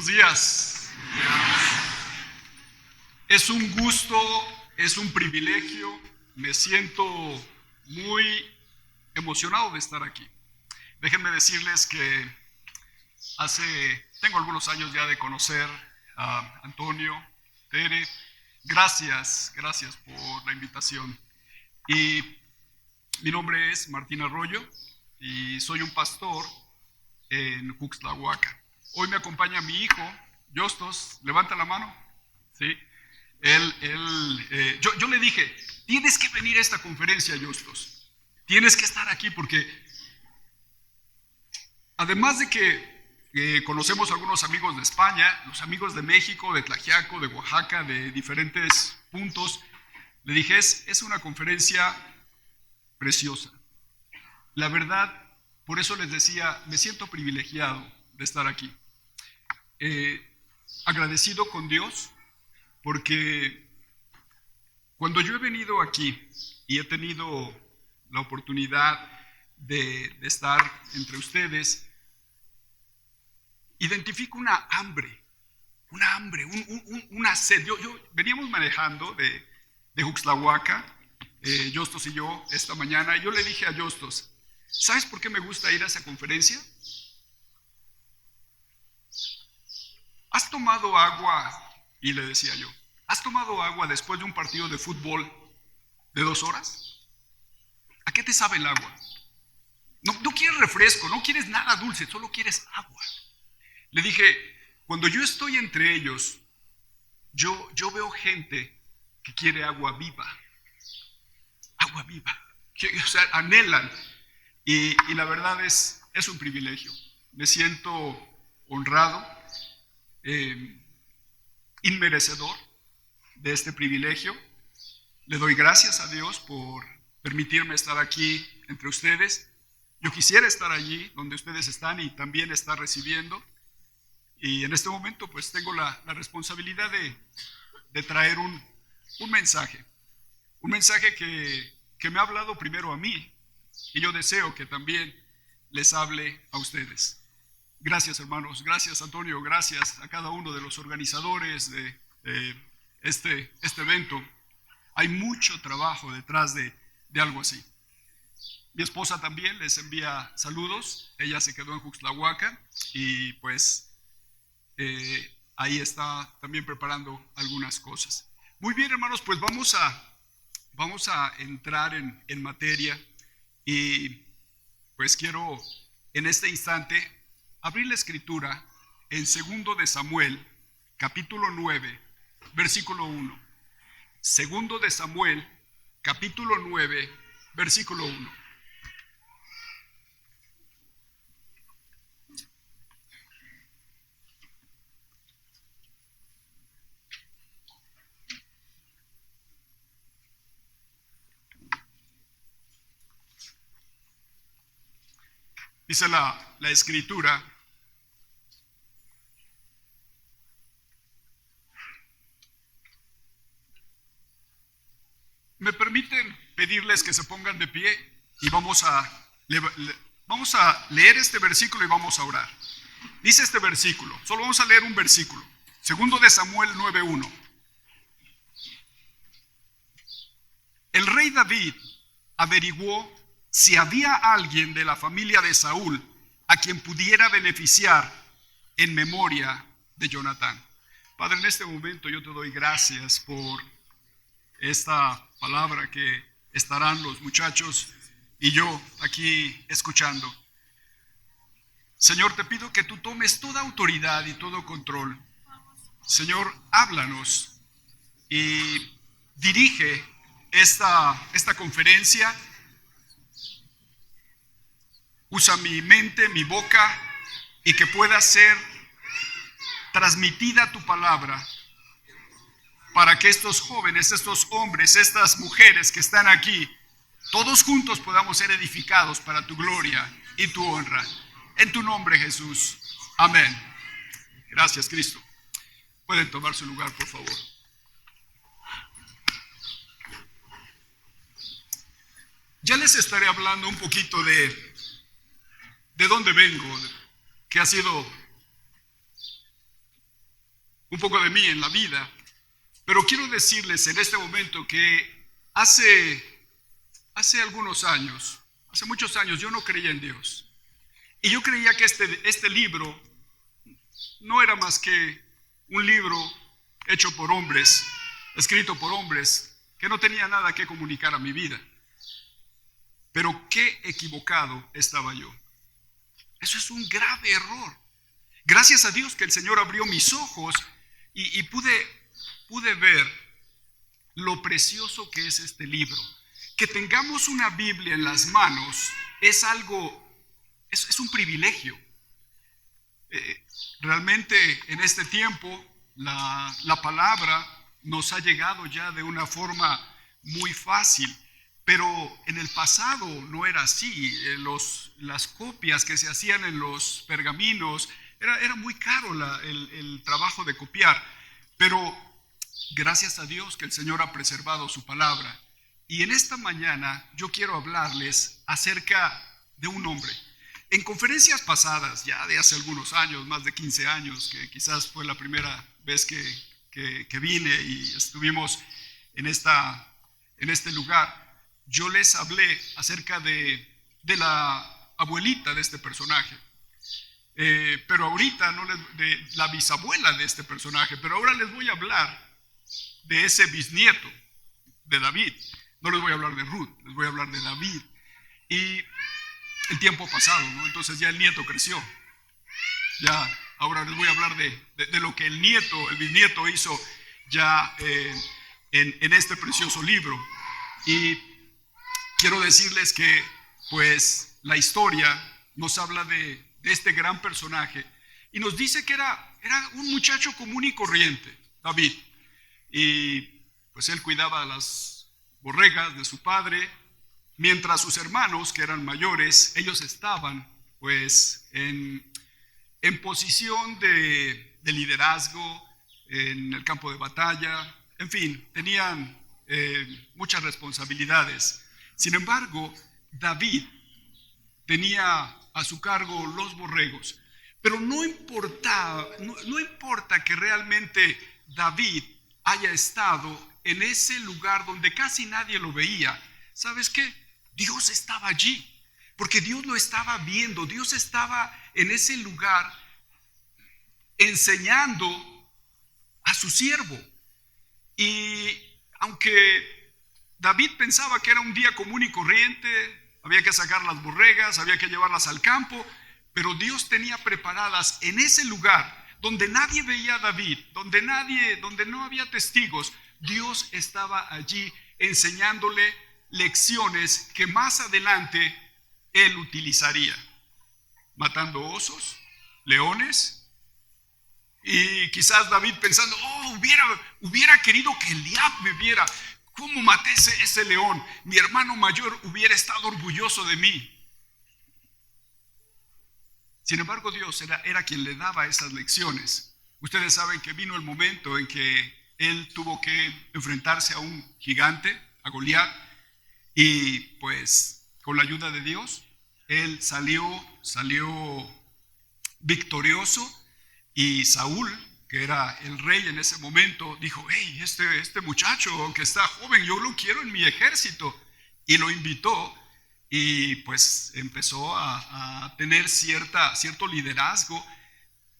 días. Es un gusto, es un privilegio. Me siento muy emocionado de estar aquí. Déjenme decirles que tengo algunos años ya de conocer a Antonio, Tere. Gracias por la invitación. Y mi nombre es Martín Arroyo y soy un pastor en Juxtlahuaca. Hoy me acompaña mi hijo, Justos. Levanta la mano. ¿Sí? Yo le dije, tienes que venir a esta conferencia, Justos. Tienes que estar aquí porque además de que conocemos a algunos amigos de España, los amigos de México, de Tlaxiaco, de Oaxaca, de diferentes puntos, le dije, es una conferencia preciosa. La verdad, por eso les decía, me siento privilegiado de estar aquí. Agradecido con Dios, porque cuando yo he venido aquí y he tenido la oportunidad de estar entre ustedes, identifico una hambre, una sed. Veníamos manejando de Juxtlahuaca, Justos y yo, esta mañana, y yo le dije a Justos, ¿sabes por qué me gusta ir a esa conferencia? ¿Has tomado agua? Y le decía yo, ¿has tomado agua después de un partido de fútbol de 2 horas? ¿A qué te sabe el agua? No quieres refresco, no quieres nada dulce, solo quieres agua. Le dije, cuando yo estoy entre ellos, yo veo gente que quiere agua viva, o sea, anhelan. Y la verdad es un privilegio. Me siento honrado, inmerecedor de este privilegio. Le doy gracias a Dios por permitirme estar aquí entre ustedes. Yo quisiera estar allí donde ustedes están y también estar recibiendo. Y en este momento pues tengo la responsabilidad de traer un mensaje. Un mensaje que me ha hablado primero a mí y yo deseo que también les hable a ustedes. Gracias, hermanos, gracias, Antonio, gracias a cada uno de los organizadores de este evento. Hay mucho trabajo detrás de algo así. Mi esposa también les envía saludos. Ella se quedó en Juxtlahuaca y pues ahí está también preparando algunas cosas. Muy bien, hermanos, pues vamos a entrar en materia y pues quiero en este instante abrir la escritura en 2 de Samuel, capítulo 9, versículo 1. 2 de Samuel, capítulo 9, versículo 1. Dice la escritura: ¿me permiten pedirles que se pongan de pie y vamos a leer este versículo y vamos a orar? Dice este versículo, solo vamos a leer un versículo, 2 de Samuel 9:1. El rey David averiguó si había alguien de la familia de Saúl a quien pudiera beneficiar en memoria de Jonatán. Padre, en este momento yo te doy gracias por esta palabra que estarán los muchachos y yo aquí escuchando. Señor, te pido que tú tomes toda autoridad y todo control. Señor, háblanos y dirige esta conferencia. Usa mi mente, mi boca, y que pueda ser transmitida tu palabra para que estos jóvenes, estos hombres, estas mujeres que están aquí, todos juntos podamos ser edificados para tu gloria y tu honra. En tu nombre, Jesús. Amén. Gracias, Cristo. Pueden tomar su lugar, por favor. Ya les estaré hablando un poquito de dónde vengo, que ha sido un poco de mí en la vida, pero quiero decirles en este momento que hace algunos años, hace muchos años, yo no creía en Dios. Y yo creía que este libro no era más que un libro hecho por hombres, escrito por hombres, que no tenía nada que comunicar a mi vida. Pero qué equivocado estaba yo. Eso es un grave error. Gracias a Dios que el Señor abrió mis ojos y pude ver lo precioso que es este libro. Que tengamos una Biblia en las manos es un privilegio. Realmente en este tiempo la palabra nos ha llegado ya de una forma muy fácil, pero en el pasado no era así. Las copias que se hacían en los pergaminos, era muy caro el trabajo de copiar, pero gracias a Dios que el Señor ha preservado su palabra. Y en esta mañana yo quiero hablarles acerca de un hombre. En conferencias pasadas, ya de hace algunos años, más de 15 años, que quizás fue la primera vez que vine y estuvimos en este lugar, yo les hablé acerca de la abuelita de este personaje. Pero ahorita de la bisabuela de este personaje, pero ahora les voy a hablar de ese bisnieto de David. No les voy a hablar de Ruth, les voy a hablar de David. Y el tiempo pasado, ¿no? Entonces ya el nieto creció. Ya ahora les voy a hablar de lo que el bisnieto hizo ya en este precioso libro. Y quiero decirles que pues la historia nos habla de este gran personaje y nos dice que era un muchacho común y corriente, David. Y pues él cuidaba las borregas de su padre, mientras sus hermanos, que eran mayores, ellos estaban pues en posición de liderazgo en el campo de batalla, en fin, tenían muchas responsabilidades. Sin embargo, David tenía a su cargo los borregos, pero no importa que realmente David haya estado en ese lugar donde casi nadie lo veía. ¿Sabes qué? Dios estaba allí, porque Dios lo estaba viendo. Dios estaba en ese lugar enseñando a su siervo. Y aunque David pensaba que era un día común y corriente, había que sacar las borregas, había que llevarlas al campo, pero Dios tenía preparadas en ese lugar donde nadie veía a David, donde no había testigos. Dios estaba allí enseñándole lecciones que más adelante él utilizaría, matando osos, leones, y quizás David pensando, hubiera querido que Eliab me viera, cómo maté ese león, mi hermano mayor hubiera estado orgulloso de mí. Sin embargo, Dios era quien le daba esas lecciones. Ustedes saben que vino el momento en que él tuvo que enfrentarse a un gigante, a Goliat, y pues con la ayuda de Dios, él salió victorioso, y Saúl, que era el rey en ese momento, dijo, hey, este muchacho, aunque está joven, yo lo quiero en mi ejército, y lo invitó, y pues empezó a tener cierto liderazgo,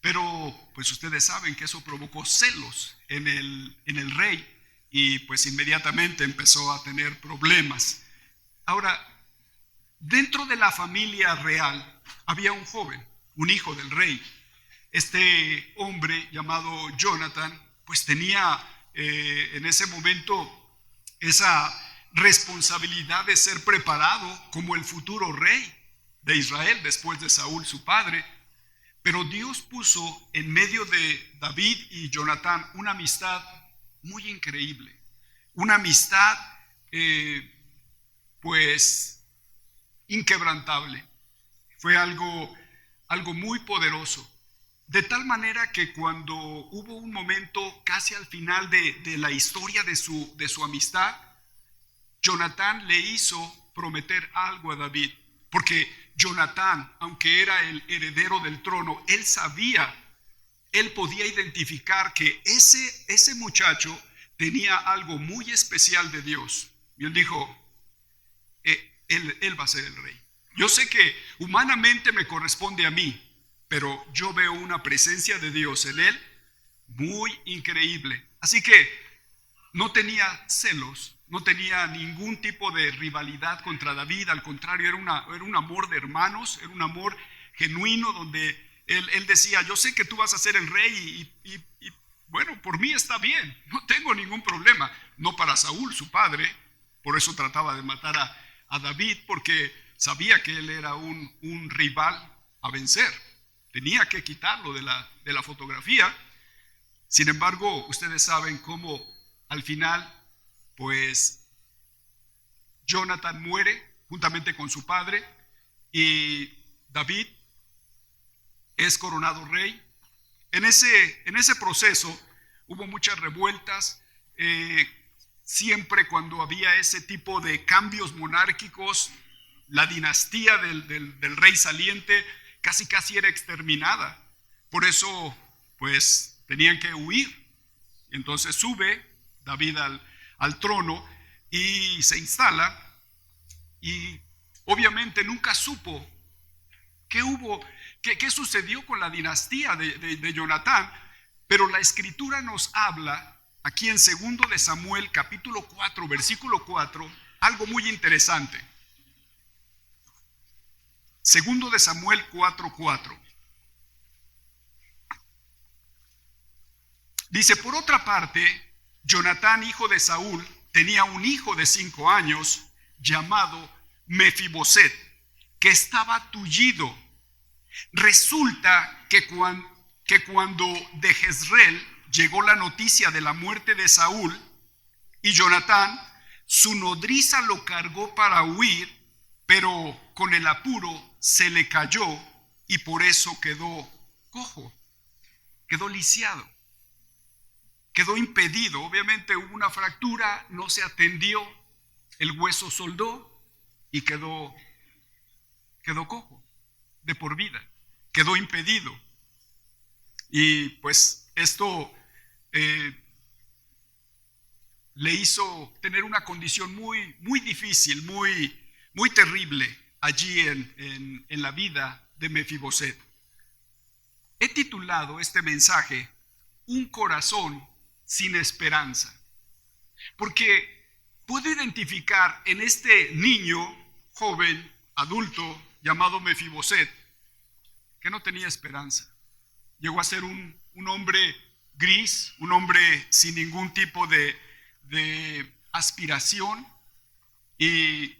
pero pues ustedes saben que eso provocó celos en el rey, y pues inmediatamente empezó a tener problemas. Ahora, dentro de la familia real había un joven, un hijo del rey. Este hombre llamado Jonathan, pues tenía en ese momento esa responsabilidad de ser preparado como el futuro rey de Israel después de Saúl, su padre. Pero Dios puso en medio de David y Jonatán una amistad muy increíble, una amistad pues inquebrantable. Fue algo muy poderoso. De tal manera que cuando hubo un momento casi al final de la historia de su amistad, Jonatán le hizo prometer algo a David, porque Jonatán, aunque era el heredero del trono, él sabía él podía identificar que ese muchacho tenía algo muy especial de Dios. Y él dijo, él va a ser el rey. Yo sé que humanamente me corresponde a mí, pero yo veo una presencia de Dios en él muy increíble. Así que no tenía celos, no tenía ningún tipo de rivalidad contra David. Al contrario, era un amor de hermanos, era un amor genuino donde él decía, yo sé que tú vas a ser el rey y bueno, por mí está bien, no tengo ningún problema. No para Saúl, su padre, por eso trataba de matar a David, porque sabía que él era un rival a vencer. Tenía que quitarlo de la fotografía. Sin embargo, ustedes saben cómo al final, pues, Jonathan muere juntamente con su padre y David es coronado rey. En ese proceso hubo muchas revueltas. Siempre cuando había ese tipo de cambios monárquicos, la dinastía del rey saliente casi era exterminada. Por eso, pues, tenían que huir. Entonces sube David al trono y se instala, y obviamente nunca supo qué sucedió con la dinastía de Jonatán, pero la escritura nos habla aquí en 2 de Samuel capítulo 4 versículo 4 algo muy interesante. 2 de Samuel 4:4 dice: por otra parte, Jonatán, hijo de Saúl, tenía un hijo de 5 años llamado Mefiboset, que estaba tullido. Resulta que cuando de Jezreel llegó la noticia de la muerte de Saúl y Jonatán, su nodriza lo cargó para huir, pero con el apuro se le cayó y por eso quedó cojo, quedó lisiado, quedó impedido. Obviamente hubo una fractura, no se atendió, el hueso soldó y quedó cojo de por vida, quedó impedido. Y pues esto le hizo tener una condición muy difícil, muy terrible allí en la vida de Mefiboset. He titulado este mensaje Un corazón sin esperanza, porque puedo identificar en este niño, joven, adulto, llamado Mefiboset, que no tenía esperanza. Llegó a ser un hombre gris, un hombre sin ningún tipo de aspiración y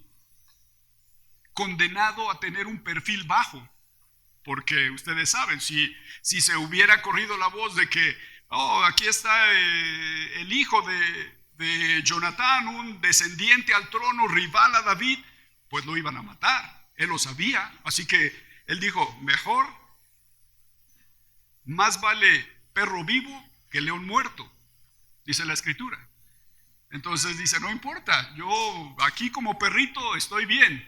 condenado a tener un perfil bajo, porque ustedes saben, si se hubiera corrido la voz de que aquí está el hijo de Jonatán, un descendiente al trono, rival a David, pues lo iban a matar. Él lo sabía, así que él dijo, mejor, más vale perro vivo que león muerto, dice la escritura. Entonces dice, no importa, yo aquí como perrito estoy bien,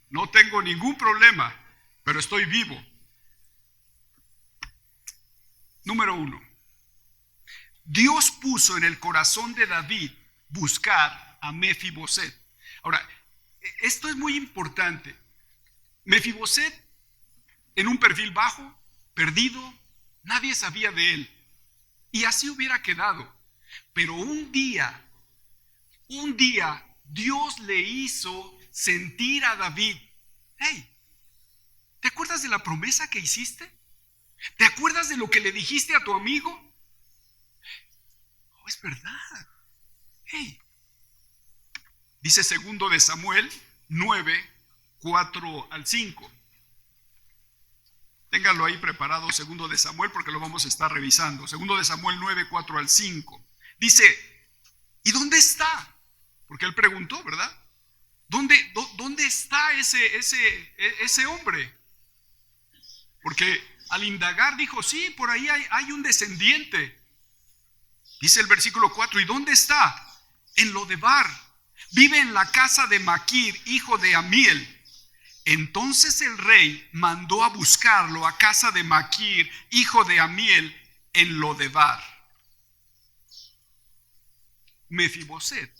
no tengo ningún problema, pero estoy vivo. Número 1, Dios puso en el corazón de David buscar a Mefiboset. Ahora, esto es muy importante. Mefiboset, en un perfil bajo, perdido, nadie sabía de él. Y así hubiera quedado. Pero un día, Dios le hizo sentir a David, hey, ¿te acuerdas de la promesa que hiciste? ¿Te acuerdas de lo que le dijiste a tu amigo? Oh, es verdad. Hey. Dice 2 de Samuel 9, 4 al 5. Ténganlo ahí preparado, 2 de Samuel, porque lo vamos a estar revisando. 2 de Samuel 9, 4 al 5. Dice, ¿y dónde está? Porque él preguntó, ¿verdad? ¿Dónde está ese hombre? Porque al indagar dijo, sí, por ahí hay un descendiente. Dice el versículo 4, ¿y dónde está? En Lodebar. Vive en la casa de Maquir, hijo de Amiel. Entonces el rey mandó a buscarlo a casa de Maquir, hijo de Amiel, en Lodebar. Mefiboset,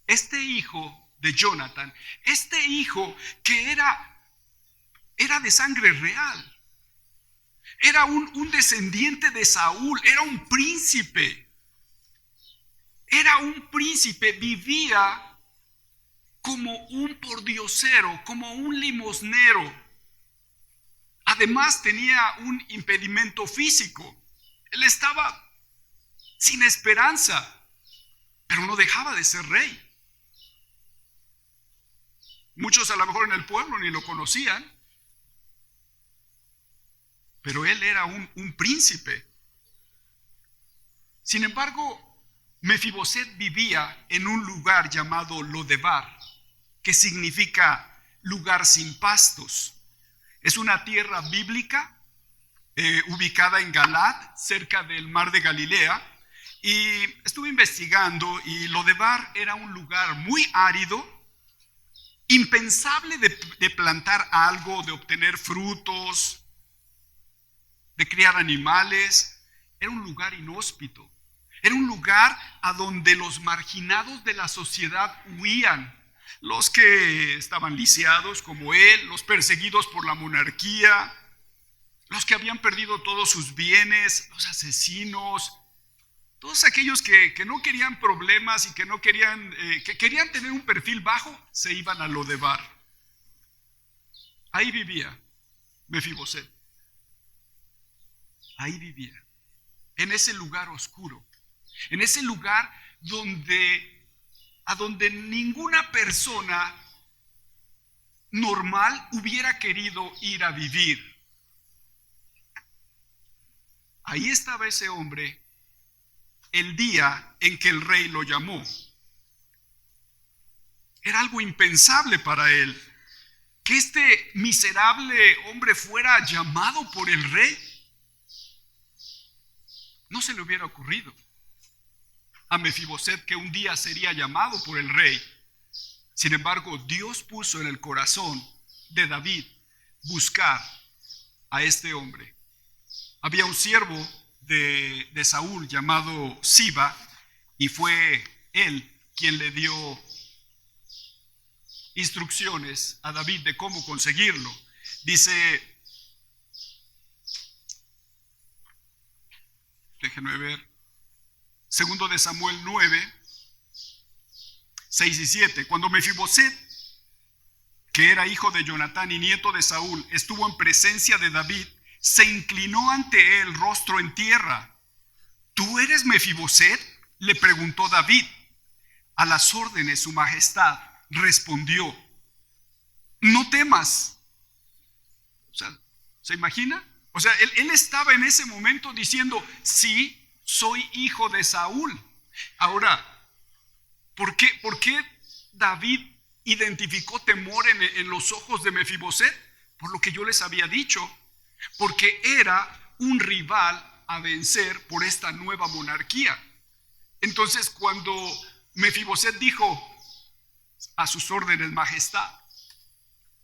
este hijo de Jonathan, este hijo que era de sangre real, era un descendiente de Saúl, era un príncipe, vivía como un pordiosero, como un limosnero. Además tenía un impedimento físico. Él estaba sin esperanza, pero no dejaba de ser rey. Muchos a lo mejor en el pueblo ni lo conocían, pero él era un príncipe. Sin embargo, Mefiboset vivía en un lugar llamado Lodebar, que significa lugar sin pastos. Es una tierra bíblica ubicada en Galaad, cerca del mar de Galilea. Y estuve investigando y Lodebar era un lugar muy árido, impensable de plantar algo, de obtener frutos, de criar animales. Era un lugar inhóspito. Era un lugar a donde los marginados de la sociedad huían. Los que estaban lisiados como él, los perseguidos por la monarquía, los que habían perdido todos sus bienes, los asesinos, todos aquellos que no querían problemas y que no querían, que querían tener un perfil bajo, se iban a Lodebar. Ahí vivía Mefiboset. Ahí vivía, en ese lugar oscuro, en ese lugar a donde ninguna persona normal hubiera querido ir a vivir. Ahí estaba ese hombre el día en que el rey lo llamó. Era algo impensable para él, que este miserable hombre fuera llamado por el rey. No se le hubiera ocurrido a Mefiboset que un día sería llamado por el rey. Sin embargo, Dios puso en el corazón de David buscar a este hombre. Había un siervo de Saúl llamado Siba, y fue él quien le dio instrucciones a David de cómo conseguirlo. Dice, déjenme ver, segundo de Samuel 9, 6 y 7. Cuando Mefiboset, que era hijo de Jonatán y nieto de Saúl, estuvo en presencia de David, se inclinó ante él rostro en tierra. ¿Tú eres Mefiboset?, le preguntó David. A las órdenes, su majestad, respondió. No temas. O sea, ¿se imagina? O sea, él estaba en ese momento diciendo, sí, soy hijo de Saúl. Ahora, ¿por qué David identificó temor en los ojos de Mefiboset? Por lo que yo les había dicho, porque era un rival a vencer por esta nueva monarquía. Entonces, cuando Mefiboset dijo, a sus órdenes, majestad,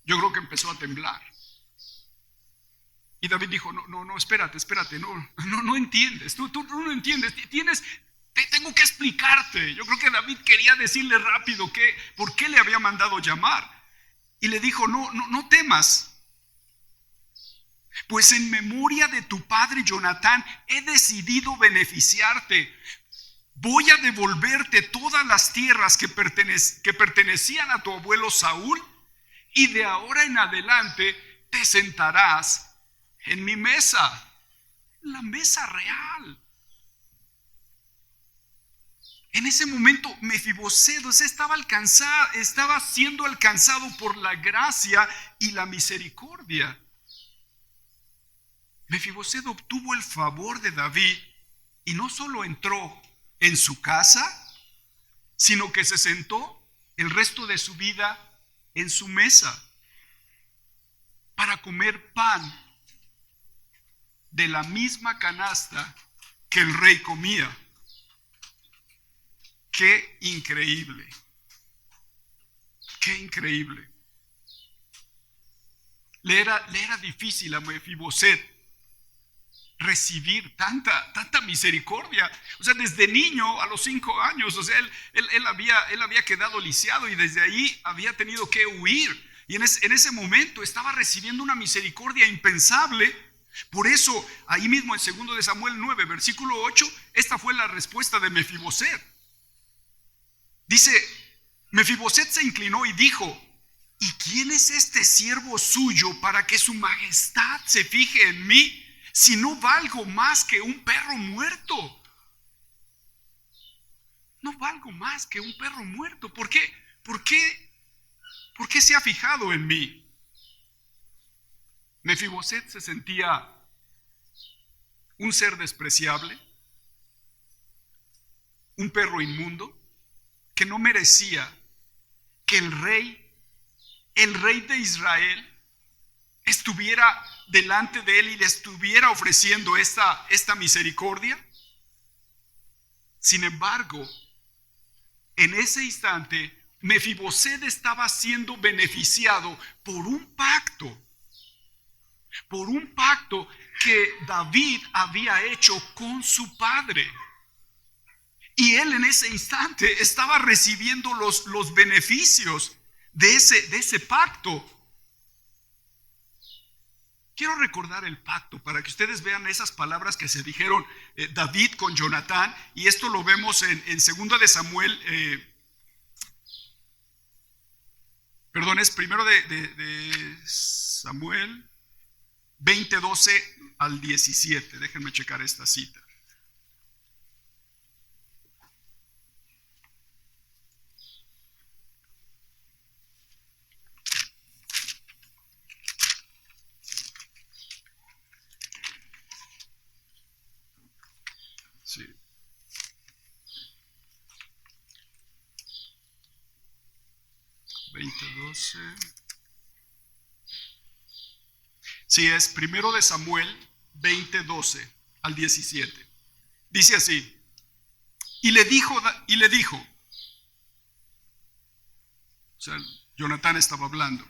yo creo que empezó a temblar. Y David dijo, no, espérate, no entiendes, tú no entiendes, tengo que explicarte. Yo creo que David quería decirle rápido por qué le había mandado llamar. Y le dijo, no temas, pues en memoria de tu padre Jonatán he decidido beneficiarte. Voy a devolverte todas las tierras que pertenecían a tu abuelo Saúl, y de ahora en adelante te sentarás en mi mesa, en la mesa real. En ese momento Mefiboset estaba siendo alcanzado por la gracia y la misericordia. Mefiboset obtuvo el favor de David y no solo entró en su casa, sino que se sentó el resto de su vida en su mesa para comer pan de la misma canasta que el rey comía. ¡Qué increíble! ¡Qué increíble! Le era difícil a Mefiboset recibir tanta misericordia. O sea, desde niño a los 5 años, o sea, él había quedado lisiado y desde ahí había tenido que huir. Y en ese momento estaba recibiendo una misericordia impensable. Por eso, ahí mismo en 2 de Samuel 9, versículo 8, esta fue la respuesta de Mefiboset. Dice, Mefiboset se inclinó y dijo: ¿y quién es este siervo suyo para que su majestad se fije en mí, si no valgo más que un perro muerto? No valgo más que un perro muerto. ¿Por qué se ha fijado en mí? Mefiboset se sentía un ser despreciable, un perro inmundo, que no merecía que el rey de Israel estuviera delante de él y le estuviera ofreciendo esta misericordia. Sin embargo, en ese instante, Mefiboset estaba siendo beneficiado por un pacto que David había hecho con su padre. Y él en ese instante estaba recibiendo los beneficios de ese pacto. Quiero recordar el pacto para que ustedes vean esas palabras que se dijeron David con Jonatán. Y esto lo vemos en 2 de Samuel, es primero de Samuel 20:12 al 17. Déjenme checar esta cita. Sí. Sí, es primero de Samuel 20:12 al 17. Dice así: y le dijo, o sea, Jonatán estaba hablando: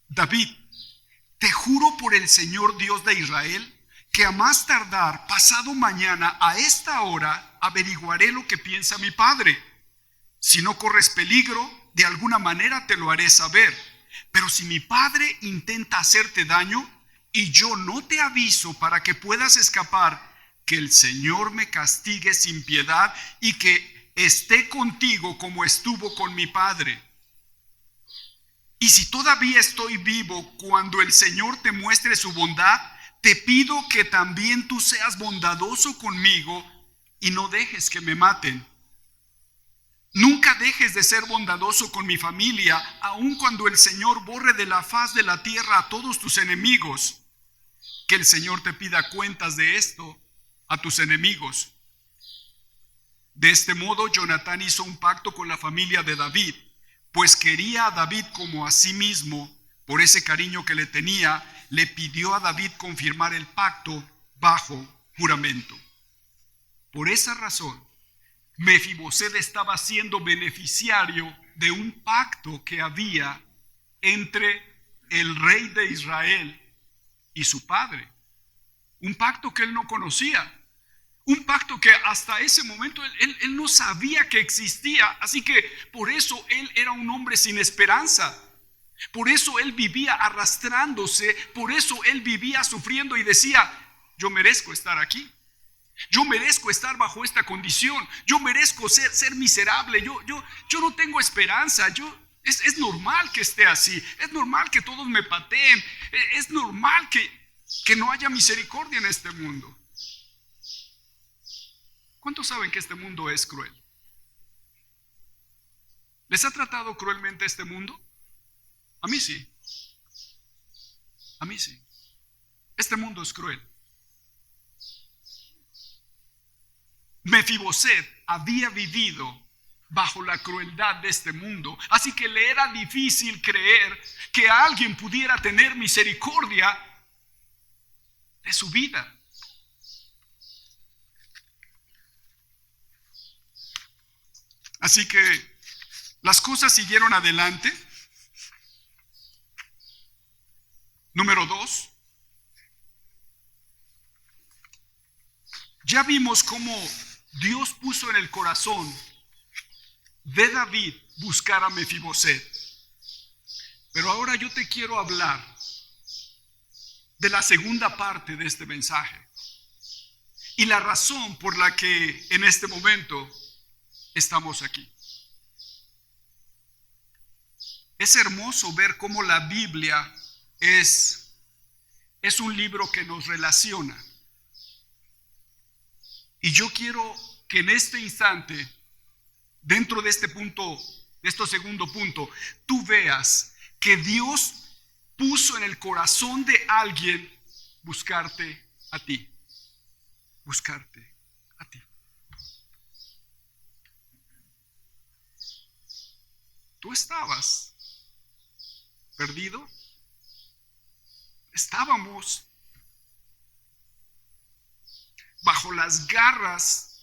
David, te juro por el Señor Dios de Israel, que a más tardar pasado mañana a esta hora averiguaré lo que piensa mi padre. Si no corres peligro, de alguna manera te lo haré saber. Pero si mi padre intenta hacerte daño y yo no te aviso para que puedas escapar, que el Señor me castigue sin piedad y que esté contigo como estuvo con mi padre. Y si todavía estoy vivo cuando el Señor te muestre su bondad, te pido que también tú seas bondadoso conmigo y no dejes que me maten. Nunca dejes de ser bondadoso con mi familia, aun cuando el Señor borre de la faz de la tierra a todos tus enemigos. Que el Señor te pida cuentas de esto a tus enemigos. De este modo, Jonatán hizo un pacto con la familia de David, pues quería a David como a sí mismo. Por ese cariño que le tenía, le pidió a David confirmar el pacto bajo juramento. Por esa razón, Mefiboset estaba siendo beneficiario de un pacto que había entre el rey de Israel y su padre. Un pacto que él no conocía. Un pacto que hasta ese momento él no sabía que existía. Así que por eso él era un hombre sin esperanza. Por eso él vivía arrastrándose. Por eso él vivía sufriendo y decía: yo merezco estar aquí. Yo merezco estar bajo esta condición. Yo merezco ser miserable. Yo no tengo esperanza. Es normal que esté así. Es normal que todos me pateen. Es normal que no haya misericordia en este mundo. ¿Cuántos saben que este mundo es cruel? ¿Les ha tratado cruelmente este mundo? A mí sí. A mí sí. Este mundo es cruel. Mefiboset había vivido bajo la crueldad de este mundo, así que le era difícil creer que alguien pudiera tener misericordia de su vida. Así que las cosas siguieron adelante. Número 2. Ya vimos cómo Dios puso en el corazón de David buscar a Mefiboset. Pero ahora yo te quiero hablar de la segunda parte de este mensaje y la razón por la que en este momento estamos aquí. Es hermoso ver cómo la Biblia es un libro que nos relaciona. Y yo quiero que en este instante, dentro de este punto, de este segundo punto, tú veas que Dios puso en el corazón de alguien buscarte a ti. Buscarte a ti. Tú estabas perdido. Estábamos bajo las garras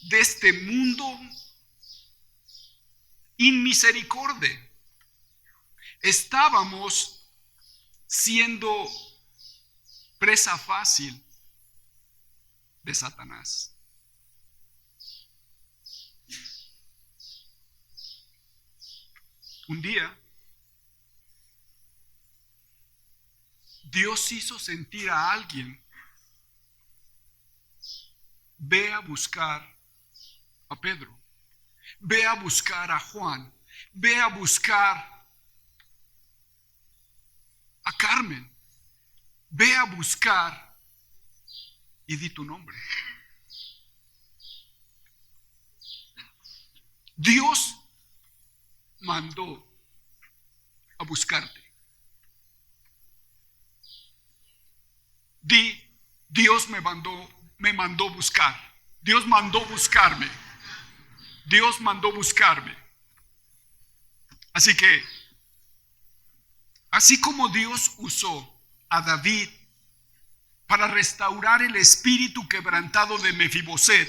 de este mundo inmisericordia. Estábamos siendo presa fácil de Satanás. Un día, Dios hizo sentir a alguien: ve a buscar a Pedro, ve a buscar a Juan, ve a buscar a Carmen, ve a buscar y di tu nombre. Dios mandó a buscarte. Dios me mandó buscar. Dios mandó buscarme. Dios mandó buscarme. Así que, así como Dios usó a David para restaurar el espíritu quebrantado de Mefiboset,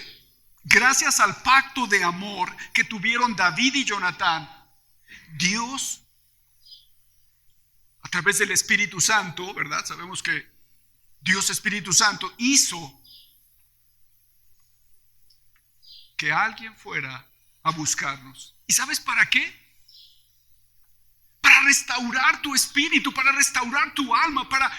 gracias al pacto de amor que tuvieron David y Jonatán, Dios, a través del Espíritu Santo, ¿verdad? Sabemos que Dios Espíritu Santo hizo que alguien fuera a buscarnos. ¿Y sabes para qué? Para restaurar tu espíritu, para restaurar tu alma, para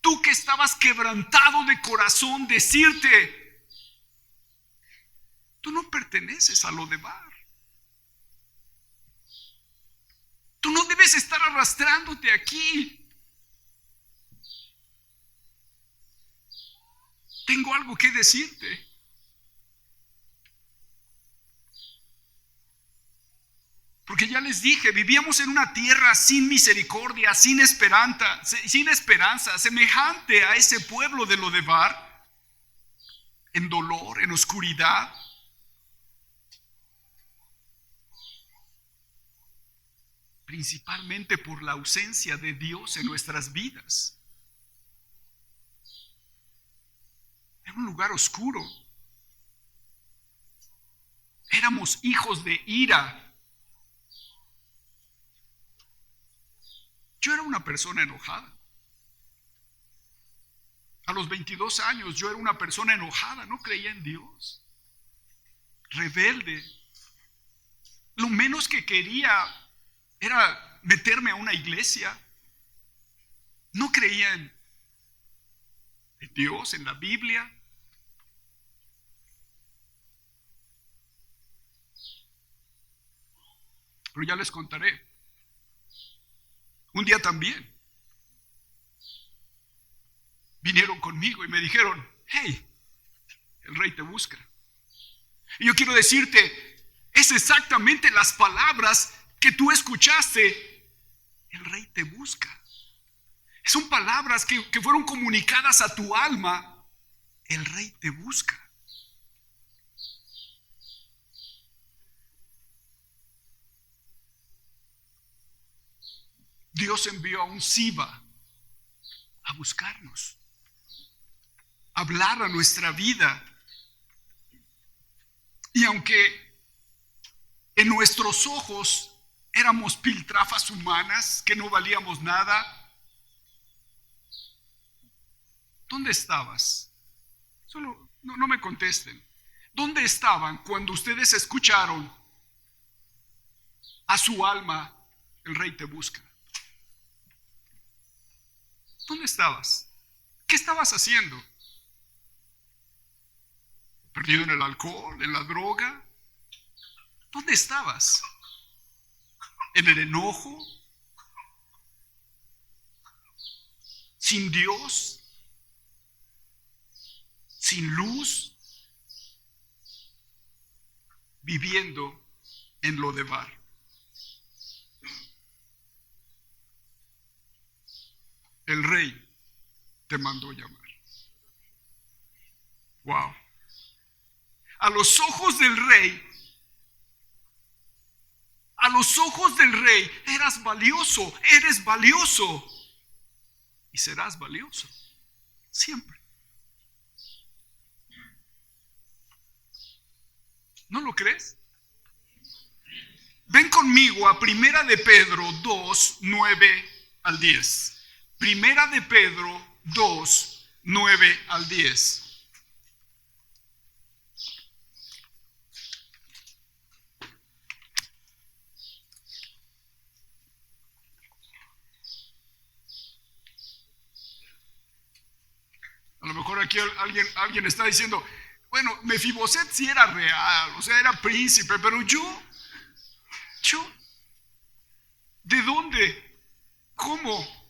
tú que estabas quebrantado de corazón, decirte: tú no perteneces a Lodebar. Tú no debes estar arrastrándote aquí. Tengo algo que decirte. Porque ya les dije, vivíamos en una tierra sin misericordia, sin esperanza, semejante a ese pueblo de Lodebar, en dolor, en oscuridad. Principalmente por la ausencia de Dios en nuestras vidas. Era un lugar oscuro. Éramos hijos de ira. Yo era una persona enojada. A los 22 años yo era una persona enojada, no creía en Dios. Rebelde. Lo menos que quería era meterme a una iglesia. No creía en Dios, en la Biblia. Pero ya les contaré. Un día también vinieron conmigo y me dijeron: hey, el rey te busca. Y yo quiero decirte, es exactamente las palabras que tú escuchaste. El rey te busca. Son palabras que fueron comunicadas a tu alma. El rey te busca. Dios envió a un Siba a buscarnos, a hablar a nuestra vida. Y aunque en nuestros ojos éramos piltrafas humanas, que no valíamos nada, ¿Dónde estabas? Solo no me contesten. ¿Dónde estaban cuando ustedes escucharon a su alma, el rey te busca? ¿Dónde estabas? ¿Qué estabas haciendo? ¿Perdido en el alcohol, en la droga? ¿Dónde estabas? ¿En el enojo? ¿Sin Dios? ¿Sin luz? Viviendo en Lodebar. El rey te mandó llamar. Wow. A los ojos del rey, eras valioso, eres valioso y serás valioso siempre. ¿No lo crees? Ven conmigo a Primera de Pedro 2, 9 al 10. Primera de Pedro 2, 9 al 10. A lo mejor aquí alguien está diciendo, bueno, Mefiboset sí era real, o sea, era príncipe, pero yo, ¿de dónde? ¿Cómo?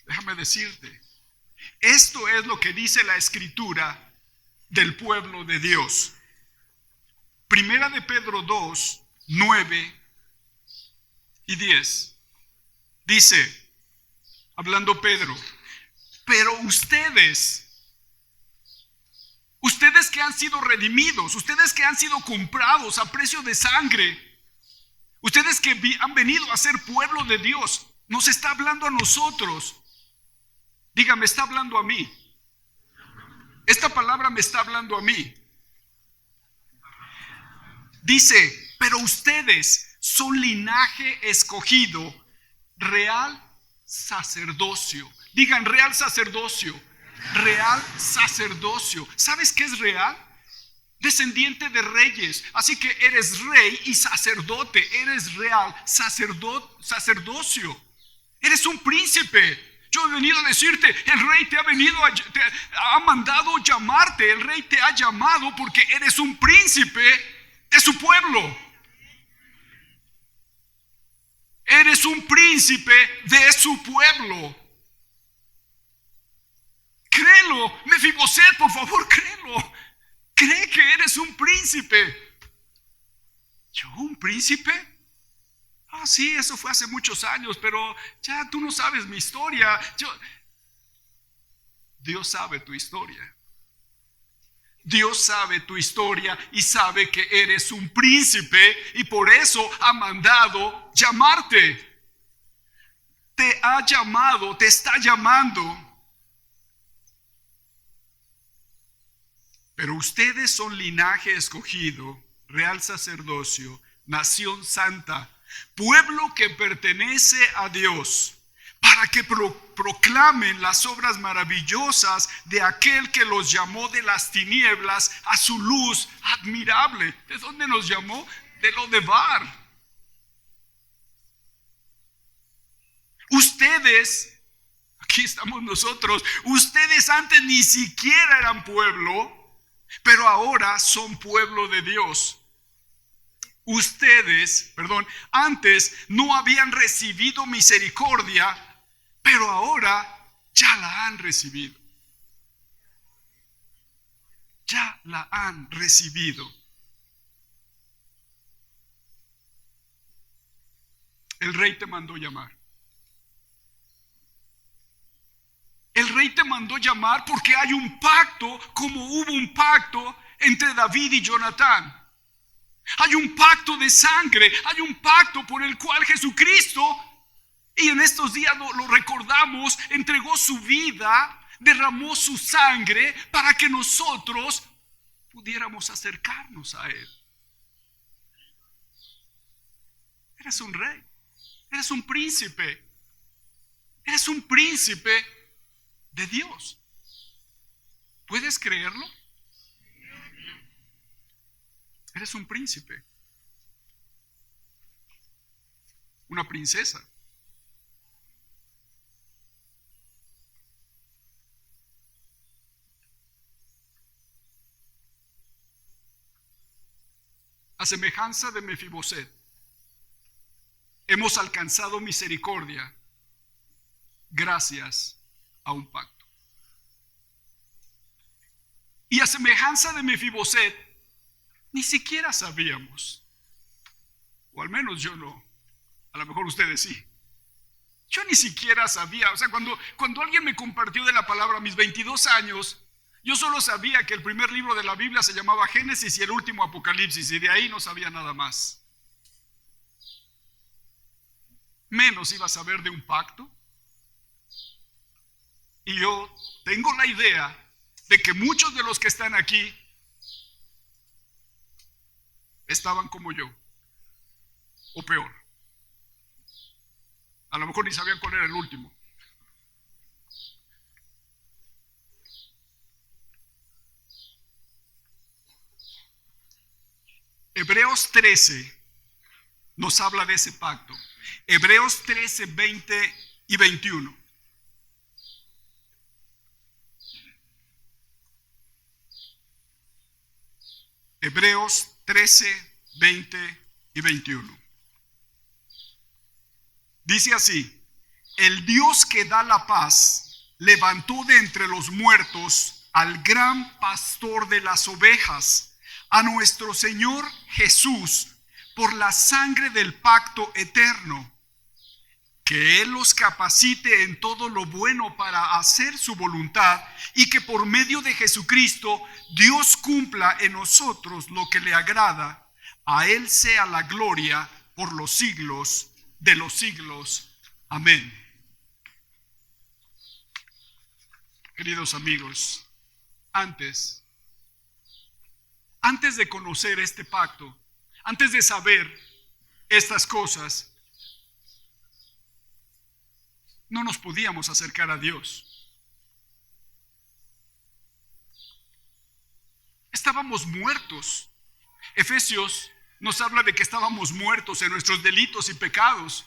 Déjame decirte, esto es lo que dice la Escritura del pueblo de Dios. Primera de Pedro 2, 9 y 10. Dice, hablando Pedro, pero ustedes que han sido redimidos, ustedes que han sido comprados a precio de sangre, ustedes que han venido a ser pueblo de Dios, nos está hablando a nosotros. Dígame, está hablando a mí. Esta palabra me está hablando a mí. Dice, pero ustedes son linaje escogido, real sacerdocio. Digan, real sacerdocio. Real sacerdocio. ¿Sabes qué es real? Descendiente de reyes. Así que eres rey y sacerdote. Eres real sacerdocio. Eres un príncipe. Yo he venido a decirte, el rey te ha mandado llamarte. El rey te ha llamado porque eres un príncipe de su pueblo. Eres un príncipe de su pueblo. Créelo, Mefiboset, por favor, créelo. Cree que eres un príncipe. ¿Yo, un príncipe? Ah, sí, eso fue hace muchos años, pero ya tú no sabes mi historia. Dios sabe tu historia. Dios sabe tu historia y sabe que eres un príncipe y por eso ha mandado llamarte. Te ha llamado, te está llamando. Pero ustedes son linaje escogido, real sacerdocio, nación santa, pueblo que pertenece a Dios, para que proclamen las obras maravillosas de aquel que los llamó de las tinieblas a su luz admirable. ¿De dónde nos llamó? De Lodebar. Ustedes, aquí estamos nosotros, ustedes antes ni siquiera eran pueblo, pero ahora son pueblo de Dios. Antes no habían recibido misericordia, pero ahora ya la han recibido. Ya la han recibido. El rey te mandó llamar. El rey te mandó llamar porque hay un pacto, como hubo un pacto entre David y Jonatán. Hay un pacto de sangre, hay un pacto por el cual Jesucristo, y en estos días lo recordamos, entregó su vida, derramó su sangre para que nosotros pudiéramos acercarnos a Él. Eres un rey, eres un príncipe de Dios. ¿Puedes creerlo? Eres un príncipe, una princesa. A semejanza de Mefiboset, hemos alcanzado misericordia gracias a un pacto. Y a semejanza de Mefiboset, ni siquiera sabíamos, o al menos yo no, a lo mejor ustedes sí. Yo ni siquiera sabía, o sea, cuando alguien me compartió de la palabra a mis 22 años, yo solo sabía que el primer libro de la Biblia se llamaba Génesis y el último Apocalipsis, y de ahí no sabía nada más. Menos iba a saber de un pacto. Y yo tengo la idea de que muchos de los que están aquí estaban como yo, o peor. A lo mejor ni sabían cuál era el último. Hebreos 13 nos habla de ese pacto. Hebreos 13, 20 y 21. Hebreos 13, 20 y 21. Dice así: el Dios que da la paz levantó de entre los muertos al gran pastor de las ovejas, a nuestro Señor Jesús, por la sangre del pacto eterno. Que Él los capacite en todo lo bueno para hacer su voluntad, y que por medio de Jesucristo Dios cumpla en nosotros lo que le agrada. A Él sea la gloria por los siglos de los siglos. Amén. Queridos amigos, antes de conocer este pacto, antes de saber estas cosas, no nos podíamos acercar a Dios. Estábamos muertos. Efesios nos habla de que estábamos muertos en nuestros delitos y pecados.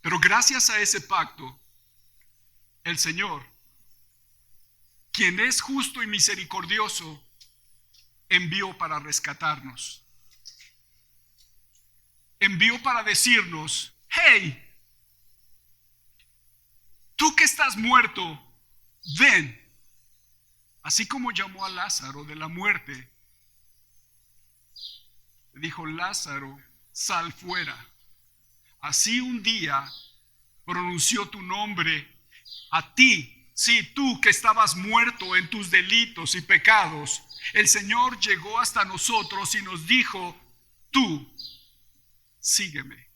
Pero gracias a ese pacto, el Señor, quien es justo y misericordioso, envió para rescatarnos. Envió para decirnos: hey, tú que estás muerto, ven. Así como llamó a Lázaro de la muerte, le dijo: Lázaro, sal fuera. Así un día pronunció tu nombre a ti, sí, tú que estabas muerto en tus delitos y pecados. El Señor llegó hasta nosotros y nos dijo: tú, sígueme.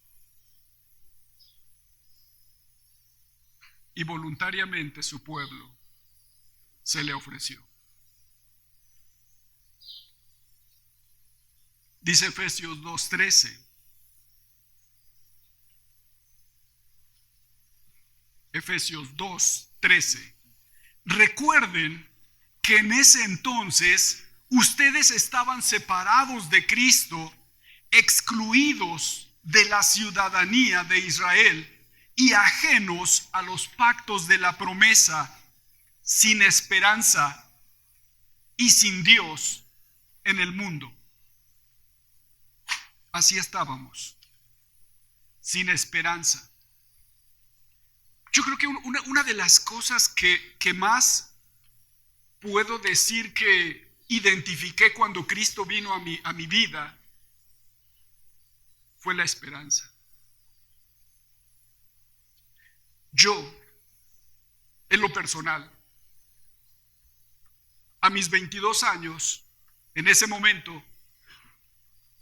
Y voluntariamente su pueblo se le ofreció. Dice Efesios 2:13. Efesios 2:13. Recuerden que en ese entonces ustedes estaban separados de Cristo, excluidos de la ciudadanía de Israel y ajenos a los pactos de la promesa, sin esperanza y sin Dios en el mundo. Así estábamos, sin esperanza. Yo creo que una de las cosas que más puedo decir que identifiqué cuando Cristo vino a mi vida fue la esperanza. Yo, en lo personal, a mis 22 años, en ese momento,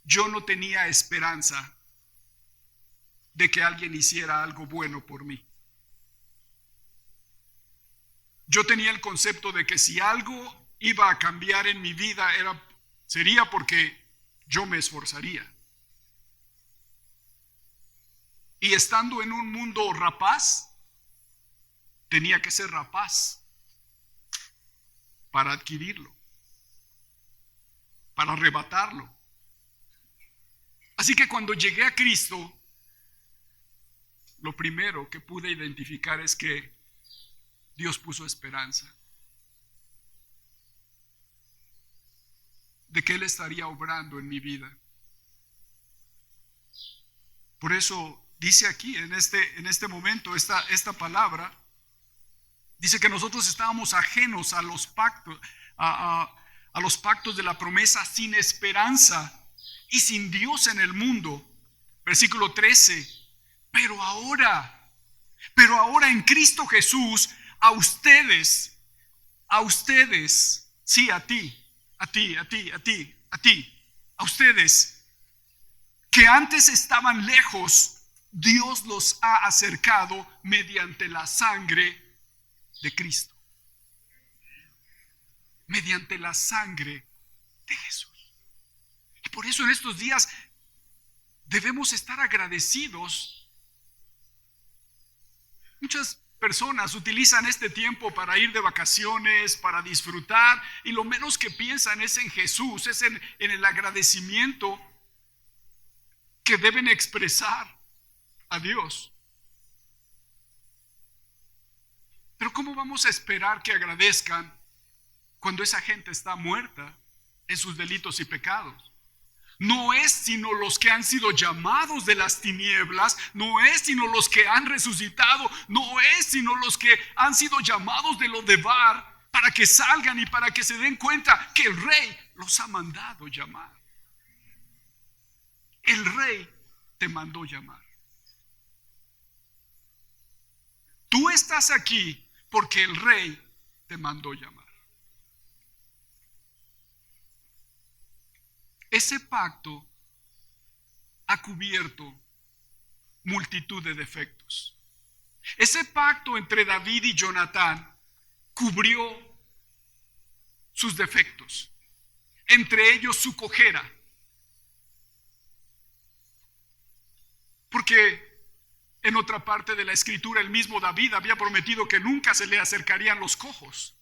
yo no tenía esperanza de que alguien hiciera algo bueno por mí. Yo tenía el concepto de que si algo iba a cambiar en mi vida sería porque yo me esforzaría. Y estando en un mundo rapaz, tenía que ser rapaz para adquirirlo, para arrebatarlo. Así que cuando llegué a Cristo, lo primero que pude identificar es que Dios puso esperanza de que Él estaría obrando en mi vida. Por eso dice aquí, en este momento, esta palabra, dice que nosotros estábamos ajenos a los pactos, a los pactos de la promesa, sin esperanza y sin Dios en el mundo. Versículo 13, pero ahora en Cristo Jesús, a ustedes, sí, a ustedes, que antes estaban lejos, Dios los ha acercado mediante la sangre de Cristo. Mediante la sangre de Jesús. Y por eso en estos días debemos estar agradecidos. Muchas personas utilizan este tiempo para ir de vacaciones, para disfrutar, y lo menos que piensan es en Jesús, es en el agradecimiento que deben expresar a Dios. Pero ¿cómo vamos a esperar que agradezcan cuando esa gente está muerta en sus delitos y pecados? No es sino los que han sido llamados de las tinieblas, no es sino los que han resucitado, no es sino los que han sido llamados de lo de Bar, para que salgan y para que se den cuenta que el Rey los ha mandado llamar. El Rey te mandó llamar. Tú estás aquí porque el Rey te mandó llamar. Ese pacto ha cubierto multitud de defectos. Ese pacto entre David y Jonatán cubrió sus defectos, entre ellos su cojera. Porque en otra parte de la escritura el mismo David había prometido que nunca se le acercarían los cojos,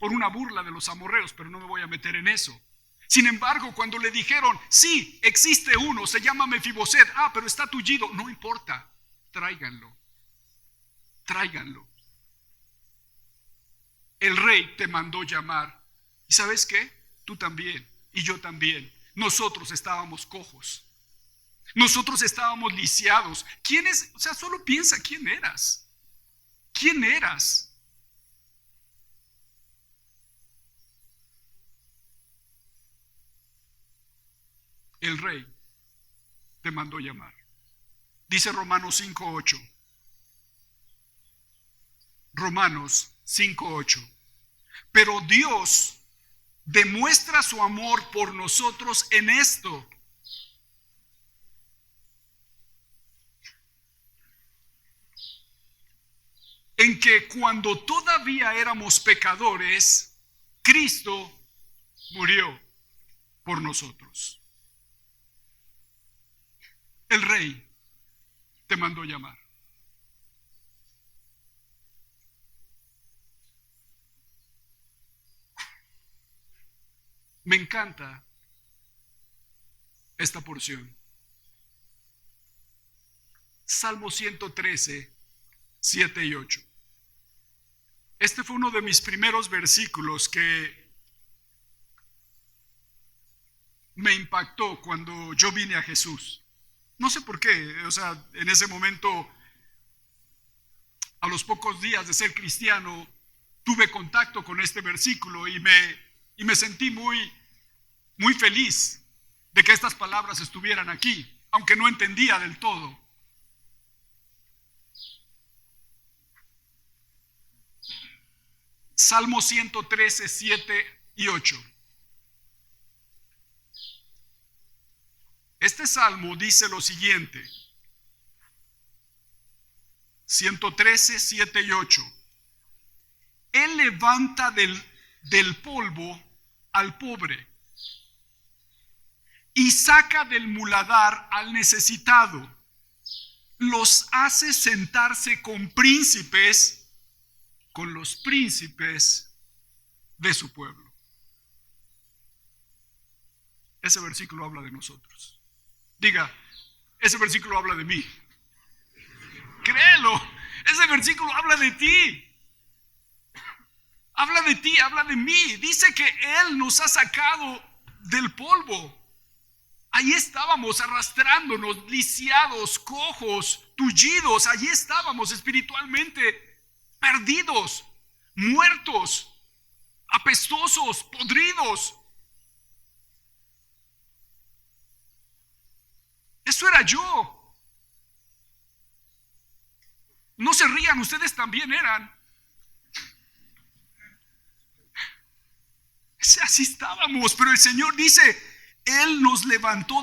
por una burla de los amorreos, pero no me voy a meter en eso. Sin embargo, cuando le dijeron, sí, existe uno, se llama Mefiboset, pero está tullido, no importa, tráiganlo. El Rey te mandó llamar. ¿Y sabes qué? Tú también, y yo también. Nosotros estábamos cojos. Nosotros estábamos lisiados. ¿Quién es? O sea, solo piensa quién eras. ¿Quién eras? El Rey te mandó llamar. Dice Romanos 5:8. Romanos 5:8. Pero Dios demuestra su amor por nosotros en esto: en que cuando todavía éramos pecadores, Cristo murió por nosotros. El Rey te mandó llamar. Me encanta esta porción. Salmo 113, 7 y 8. Este fue uno de mis primeros versículos que me impactó cuando yo vine a Jesús. No sé por qué, en ese momento, a los pocos días de ser cristiano, tuve contacto con este versículo y me sentí muy, muy feliz de que estas palabras estuvieran aquí, aunque no entendía del todo. Salmo 113, 7 y 8. Este salmo dice lo siguiente: 113, 7 y 8. Él levanta del polvo al pobre y saca del muladar al necesitado. los hace sentarse con los príncipes de su pueblo. Ese versículo habla de nosotros. Diga, ese versículo habla de mí. Créelo, ese versículo habla de ti. Habla de ti, habla de mí. Dice que Él nos ha sacado del polvo. Ahí estábamos arrastrándonos, lisiados, cojos, tullidos. Allí estábamos espiritualmente perdidos, muertos, apestosos, podridos. Eso era yo. No se rían, ustedes también eran. Así estábamos, pero el Señor dice, Él nos levantó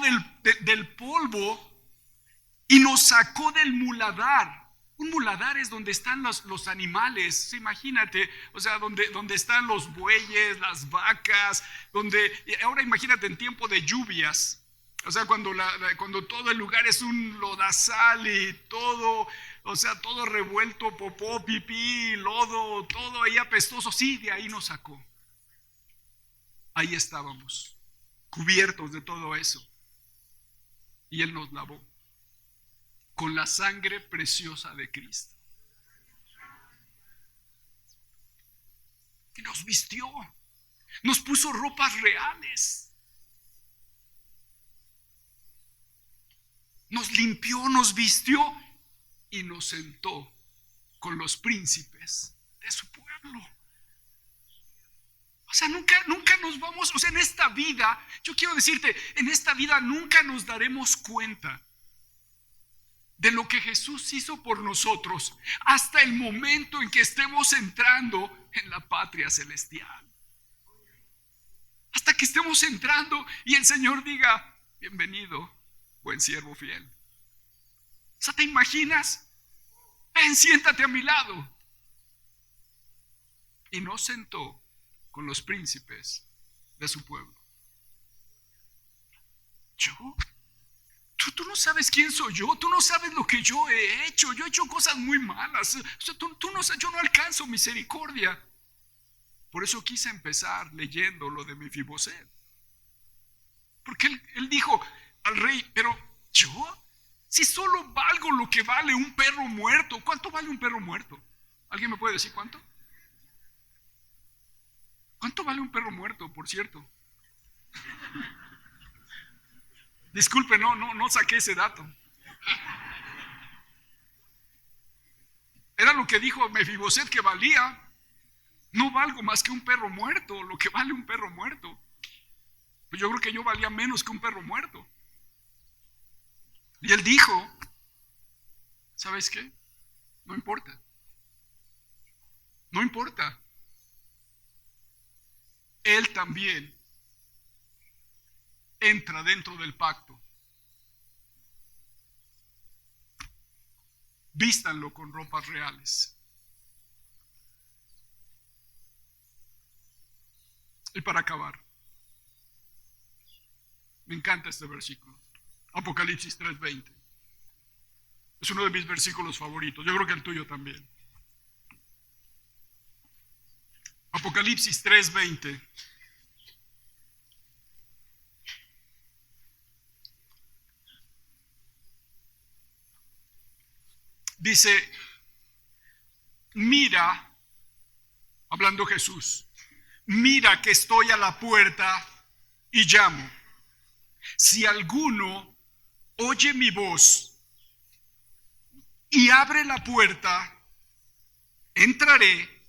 del polvo y nos sacó del muladar. Un muladar es donde están los animales, imagínate, o sea, donde están los bueyes, las vacas, ahora imagínate en tiempo de lluvias. O sea, cuando todo el lugar es un lodazal y todo, o sea, todo revuelto, popó, pipí, lodo, todo ahí apestoso. Sí, de ahí nos sacó. Ahí estábamos, cubiertos de todo eso. Y Él nos lavó con la sangre preciosa de Cristo. Y nos vistió, nos puso ropas reales. Nos limpió, nos vistió y nos sentó con los príncipes de su pueblo. O sea, nunca nos vamos, o sea, en esta vida, yo quiero decirte, en esta vida nunca nos daremos cuenta de lo que Jesús hizo por nosotros hasta el momento en que estemos entrando en la patria celestial. Hasta que estemos entrando y el Señor diga, bienvenido, buen siervo fiel. O sea, ¿te imaginas? Ven, siéntate a mi lado. Y nos sentó con los príncipes de su pueblo. ¿Yo? Tú no sabes quién soy yo, tú no sabes lo que yo he hecho cosas muy malas. O sea, yo no alcanzo misericordia. Por eso quise empezar leyendo lo de Mefiboset. Porque él dijo al rey, pero ¿yo? Si solo valgo lo que vale un perro muerto. ¿Cuánto vale un perro muerto? ¿Alguien me puede decir cuánto? ¿Cuánto vale un perro muerto, por cierto? Disculpe, no saqué ese dato. Era lo que dijo Mefiboset que valía. No valgo más que un perro muerto, lo que vale un perro muerto. Pues yo creo que yo valía menos que un perro muerto. Y él dijo, ¿sabes qué? No importa. No importa. Él también entra dentro del pacto. Vístanlo con ropas reales. Y para acabar, me encanta este versículo. Apocalipsis 3:20. Es uno de mis versículos favoritos. Yo creo que el tuyo también. Apocalipsis 3:20. Dice, mira, hablando Jesús, mira que estoy a la puerta y llamo. Si alguno oye mi voz y abre la puerta, entraré.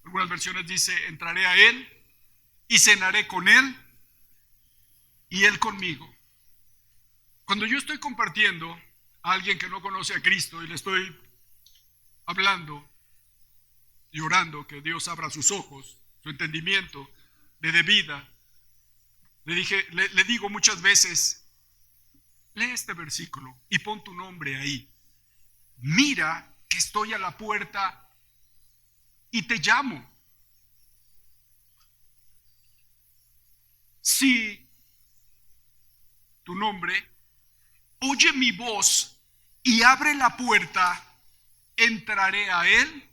Algunas versiones dice, entraré a él y cenaré con él y él conmigo. Cuando yo estoy compartiendo a alguien que no conoce a Cristo y le estoy hablando y orando que Dios abra sus ojos, su entendimiento, le dé vida, le digo muchas veces, lee este versículo y pon tu nombre ahí. Mira que estoy a la puerta y te llamo. Si tu nombre oye mi voz y abre la puerta, entraré a él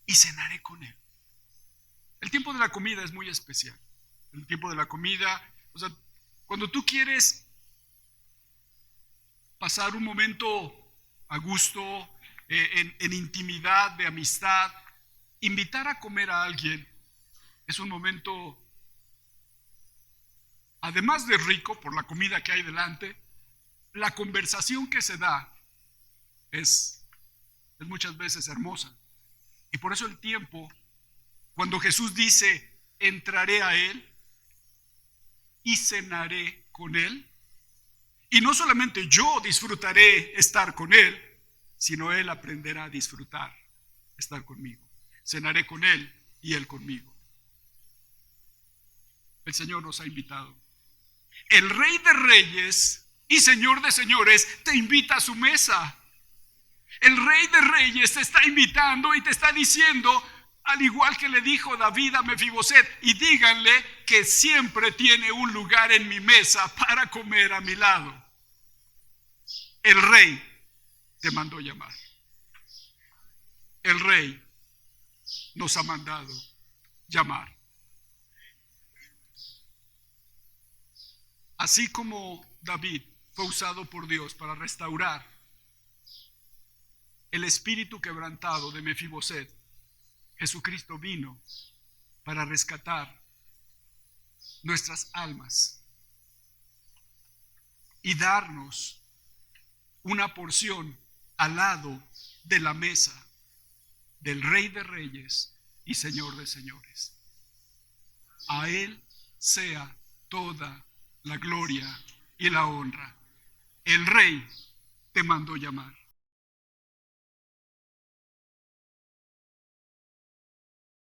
y cenaré con él. El tiempo de la comida es muy especial. El tiempo de la comida, o sea, cuando tú quieres pasar un momento a gusto, en intimidad, de amistad, invitar a comer a alguien es un momento, además de rico por la comida que hay delante, la conversación que se da es muchas veces hermosa. Y por eso el tiempo, cuando Jesús dice, entraré a él y cenaré con él, y no solamente yo disfrutaré estar con él, sino él aprenderá a disfrutar estar conmigo. Cenaré con él y él conmigo. El Señor nos ha invitado. El Rey de Reyes y Señor de Señores te invita a su mesa. El Rey de Reyes te está invitando y te está diciendo, al igual que le dijo David a Mefiboset, y díganle que siempre tiene un lugar en mi mesa para comer a mi lado. El Rey te mandó llamar. El Rey nos ha mandado llamar. Así como David fue usado por Dios para restaurar el espíritu quebrantado de Mefiboset, Jesucristo vino para rescatar nuestras almas y darnos una porción al lado de la mesa del Rey de Reyes y Señor de Señores. A Él sea toda la gloria y la honra. El Rey te mandó llamar.